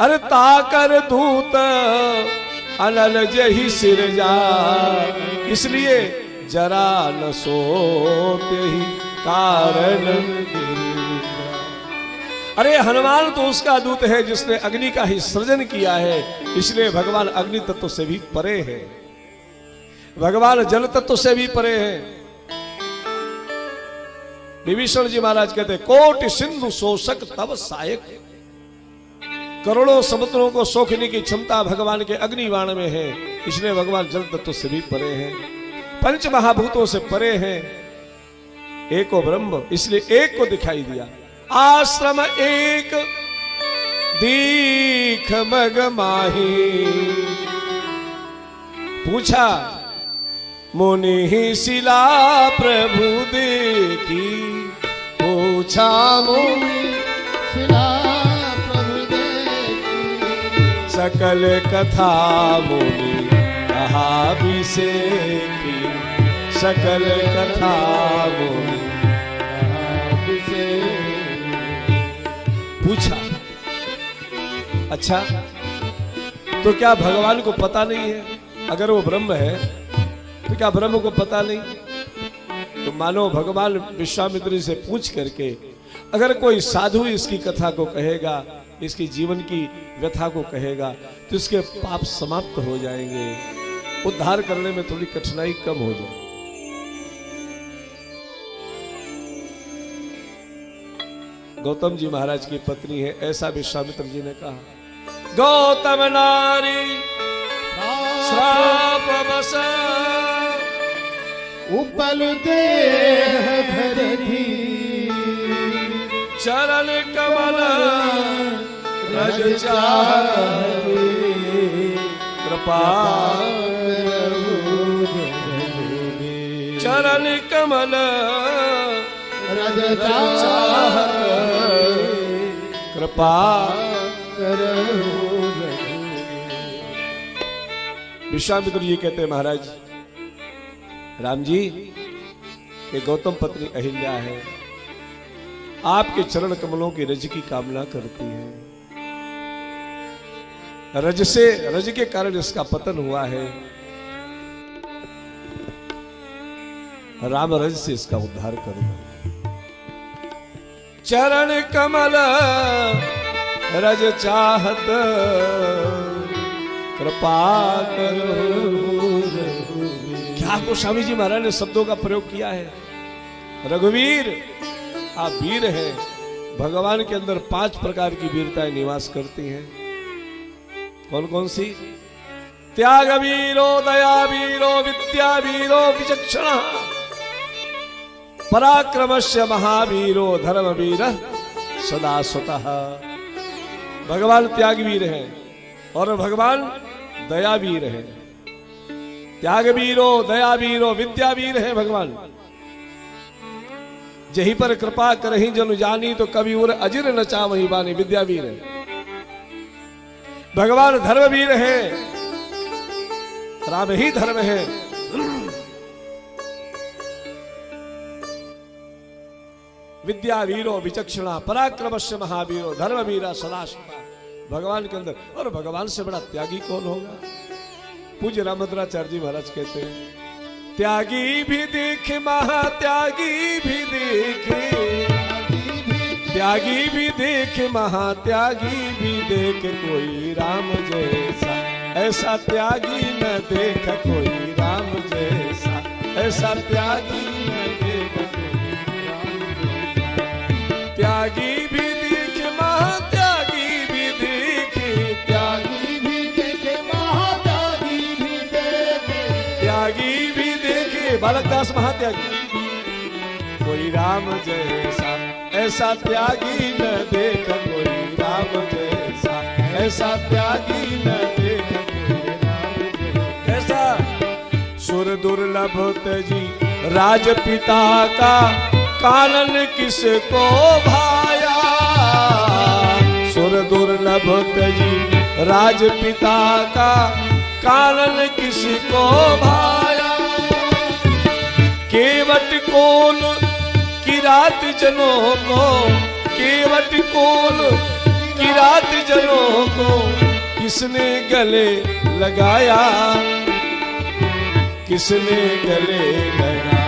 अरे ताकर धूत अनल जही सिर जा, इसलिए जरा न सोते ही कारण। अरे हनुमान तो उसका दूत है जिसने अग्नि का ही सृजन किया है, इसलिए भगवान अग्नि तत्व से भी परे है, भगवान जल तत्व से भी परे है। विभीषण जी महाराज कहते हैं कोटि सिंधु शोषक तब सहायक। करोड़ों समुद्रों को सोखने की क्षमता भगवान के अग्निबाण में है, इसलिए भगवान जल तत्व से भी परे हैं, पंच महाभूतों से परे हैं। एको ब्रह्म, इसलिए एक को दिखाई दिया। आश्रम एक दीख मग माही। पूछा मुनि ही शिला प्रभु देखी, पूछा मुनि
शिला प्रभु देखी,
सकल कथा मुनि कहा विसेखी, सकल कथा मुनि
कहा विसेखी।
पूछा अच्छा तो क्या भगवान को पता नहीं है? अगर वो ब्रह्म है तो क्या ब्रह्म को पता नहीं? तो मानो भगवान विश्वामित्र से पूछ करके अगर कोई साधु इसकी कथा को कहेगा, इसकी जीवन की व्यथा को कहेगा, तो इसके पाप समाप्त हो जाएंगे, उद्धार करने में थोड़ी कठिनाई कम हो जाए। गौतम जी महाराज की पत्नी है, ऐसा विश्वामित्र जी ने कहा। गौतम नारी श्राप बस
उपल देह धरती
चरण कमल रज चाहती कृपा चरण कमल
रज
कृपा विश्वामित्र जी कहते हैं महाराज राम जी ये गौतम पत्नी अहिल्या है, आपके चरण कमलों की रज की कामना करती है। रज के कारण इसका पतन हुआ है, राम रज से इसका उद्धार करो। चरण कमल रज चाहत कृपा करो। क्या गोस्वामी जी महाराज ने शब्दों का प्रयोग किया है। रघुवीर आप वीर हैं, भगवान के अंदर 5 प्रकार की वीरताएं निवास करती हैं। कौन कौन सी? त्याग वीरो, दया वीरो, विद्या वीरो, विचक्षण, पराक्रमस्य महावीरो, धर्मवीर सदा स्वतः। भगवान त्यागवीर है और भगवान दयावीर है। त्यागवीरो, दयावीरो, विद्यावीर है भगवान। जहीं पर कृपा करहीं जनु जानी, तो कभी उर अजिर न चावही बानी, विद्यावीर है। भगवान धर्मवीर है, राम ही धर्म है। विद्यावीरो विचक्षणा, पराक्रमस्य महावीरो, धर्मवीरा सदाशिवा। भगवान के अंदर, और भगवान से बड़ा त्यागी कौन होगा? पूज्य रामभद्राचार्य जी महाराज कहते हैं, त्यागी भी देखे महात्यागी भी देखे, त्यागी भी देखे महात्यागी भी देखे, कोई राम जैसा ऐसा त्यागी न देख कोई राम जैसा, ऐसा त्यागी न देख कोई राम जैसा। त्यागी भी देखे महात्यागी भी देखे, त्यागी भी देखे महात्यागी भी देखे, त्यागी भी देखे बालकदास महात्यागी, कोई राम जैसा ऐसा त्यागी न देख कोई राम जैसा, ऐसा त्यागी न देख कोई राम जैसा। सुर दुर्लभ तजी राजपिता का, कानन किसको भाया। सुर दुर्लभ तजी राजपिता का, कानन किसको भाया। केवट कोल किरात जनों को, केवट कोल किरात जनों को, किसने गले लगाया, किसने गले लगाया।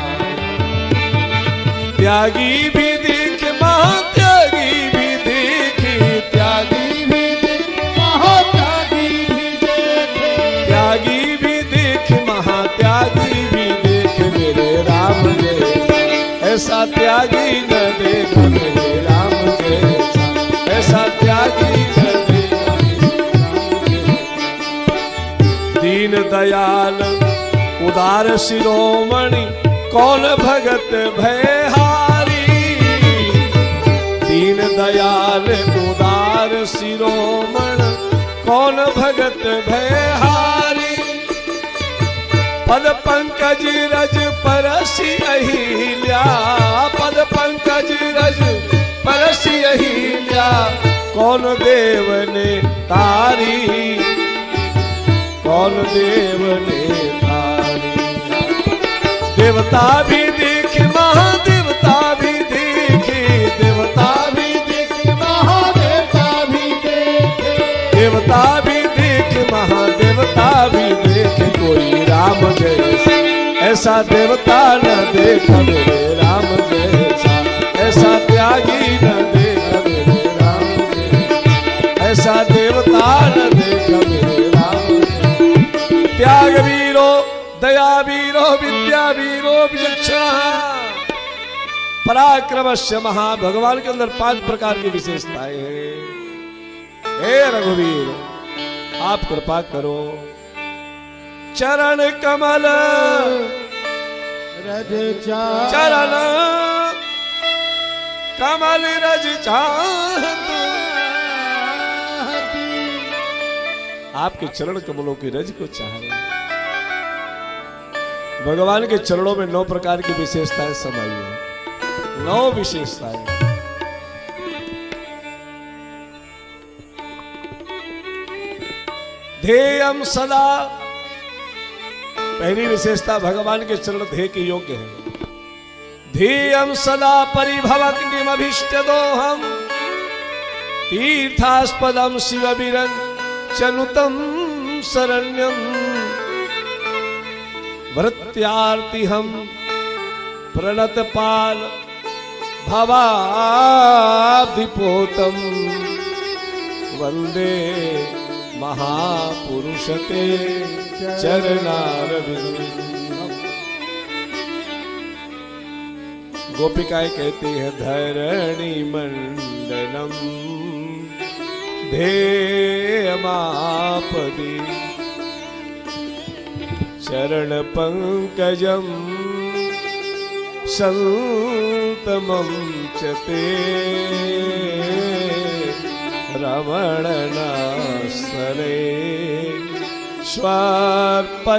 त्यागी भी देख महात्यागी भी देखे, त्यागी भी देख महात्यागी भी देखे, त्यागी भी देख महात्यागी भी देख, मेरे राम जैसा ऐसा त्यागी न देख मेरे राम जैसा, ऐसा त्यागी न देख मेरे राम जैसा। दीन दयाल उदार शिरोमणि, कौन भगत भयहारी। दीन दयाल उदार शिरोमणि, कौन भगत भयहारी। पद पंकज रज परसी अहिल्या, पद पंकज रज परसी अहिल्या, कौन देव ने तारी, कौन देव ने तारी। देवता भी देखे महादेवता भी देखे, देवता भी देखे महादेवता भी देखे, देवता भी देखे महादेवता भी देखे, कोई राम जैसा ऐसा देवता न देख मेरे राम जैसा, ऐसा त्यागी न देख मेरे राम जैसा, ऐसा देवता न देख मेरे राम जैसा। त्याग वीरो, दया वीरो, विद्या वीरो, विचक्षण, पराक्रमस्य महा। भगवान के अंदर 5 प्रकार की विशेषताएं हैं। हे रघुवीर आप कृपा करो। चरण कमल
रज
चरण कमल रज चाहत, आपके चरण कमलों की रज को चाह रहे हैं। भगवान के चरणों में 9 प्रकार की विशेषताएं समाई है, 9 विशेषताएं। ध्येयम सदा, पहली विशेषता भगवान के चरण ध्येय के योग्य है। ध्येयम सदा परिभवग्निमभीष्ट दोहम तीर्थास्पदम शिव विरंचनुतम शरण्यम भृत्यार्ति हम प्रणत पाल भवाब्धिपोतम वंदे महापुरुषते चरणारविंदम। गोपिकाएं कहती है धरणी मंडलम ध्येयमापदि चरण पंकजम संतमं च ते रमणनासरे स्वार्पयादिहम्।